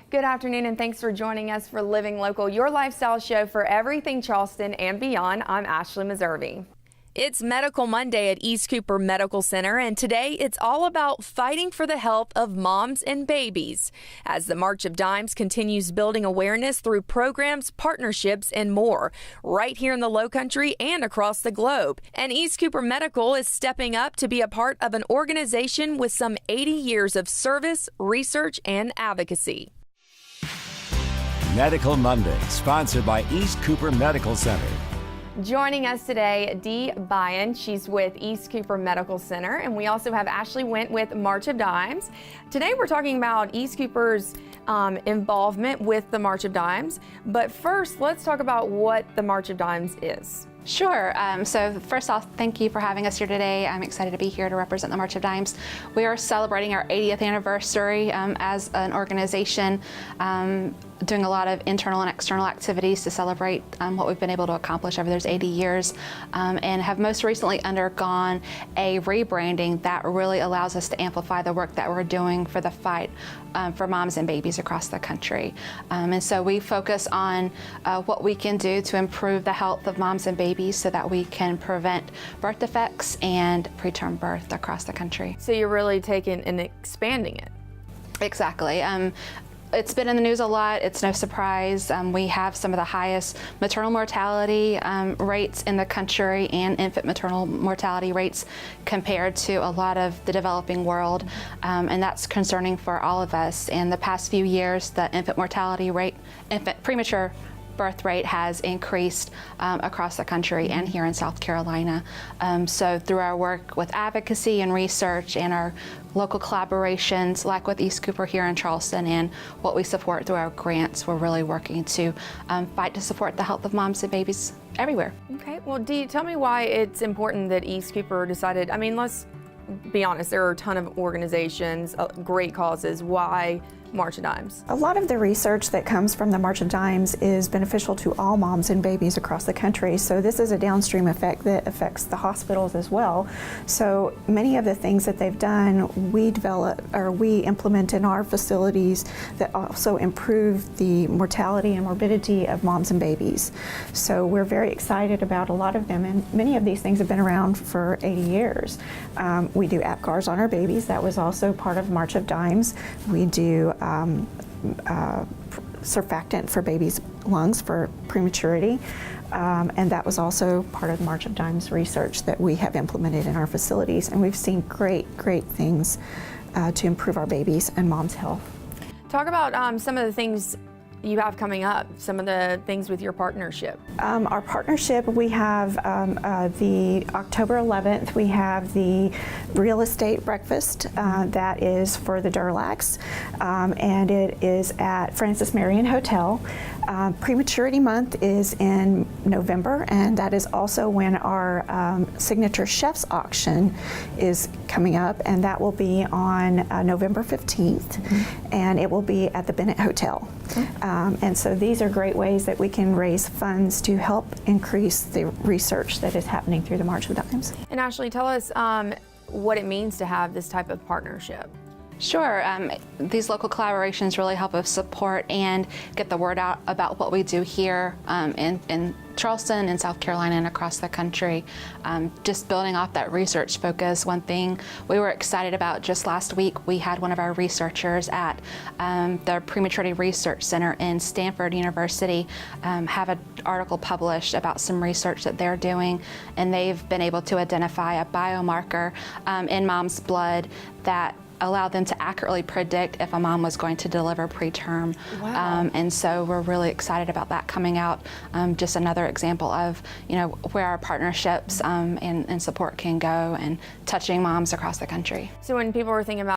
Good afternoon, and thanks for joining us for Living Local, your lifestyle show for everything Charleston and beyond. I'm Ashley Meservy. It's Medical Monday at East Cooper Medical Center, and today it's all about fighting for the health of moms and babies as the March of Dimes continues building awareness through programs, partnerships, and more right here in the Lowcountry and across the globe. And East Cooper Medical is stepping up to be a part of an organization with some 80 years of service, research, and advocacy. Medical Monday, sponsored by East Cooper Medical Center. Joining us today, Dee Byen. She's with East Cooper Medical Center, and we also have Ashley Went with March of Dimes. Today we're talking about East Cooper's involvement with the March of Dimes, but first let's talk about what the March of Dimes is. Sure. So first off, thank you for having us here today. I'm excited to be here to represent the March of Dimes. We are celebrating our 80th anniversary as an organization, doing a lot of internal and external activities to celebrate what we've been able to accomplish over those 80 years, and have most recently undergone a rebranding that really allows us to amplify the work that we're doing for the fight for moms and babies across the country. And so we focus on what we can do to improve the health of moms and babies so that we can prevent birth defects and preterm birth across the country. So you're really taking and expanding it. Exactly. It's been in the news a lot. It's no surprise. We have some of the highest maternal mortality rates in the country and infant maternal mortality rates compared to a lot of the developing world. And that's concerning for all of us. In the past few years, the infant mortality rate, infant premature birth rate has increased across the country and here in South Carolina. So through our work with advocacy and research and our local collaborations like with East Cooper here in Charleston and what we support through our grants, we're really working to fight to support the health of moms and babies everywhere. Okay, well Dee, tell me why it's important that East Cooper decided, I mean, let's be honest, there are a ton of organizations, great causes. Why March of Dimes? A lot of the research that comes from the March of Dimes is beneficial to all moms and babies across the country. So this is a downstream effect that affects the hospitals as well. So many of the things that they've done, we develop or we implement in our facilities that also improve the mortality and morbidity of moms and babies. So we're very excited about a lot of them, and many of these things have been around for 80 years. We do APGARs on our babies. That was also part of March of Dimes. We do surfactant for babies' lungs for prematurity, and that was also part of March of Dimes research that we have implemented in our facilities, and we've seen great things to improve our babies' and moms' health. Talk about some of the things you have coming up, some of the things with your partnership. Our partnership, we have the October 11th, we have the real estate breakfast that is for the Durlax, and it is at Francis Marion Hotel. Prematurity Month is in November, and that is also when our Signature Chefs Auction is coming up, and that will be on November 15th, and it will be at the Bennett Hotel. And so these are great ways that we can raise funds to help increase the research that is happening through the March of Dimes. And Ashley, tell us what it means to have this type of partnership. Sure. These local collaborations really help us support and get the word out about what we do here in Charleston and South Carolina and across the country. Just building off that research focus, one thing we were excited about just last week, we had one of our researchers at the Prematurity Research Center in Stanford University have an article published about some research that they're doing, and they've been able to identify a biomarker in mom's blood that allow them to accurately predict if a mom was going to deliver preterm. Wow. And so we're really excited about that coming out. Just another example of where our partnerships and support can go and touching moms across the country. So when people are thinking about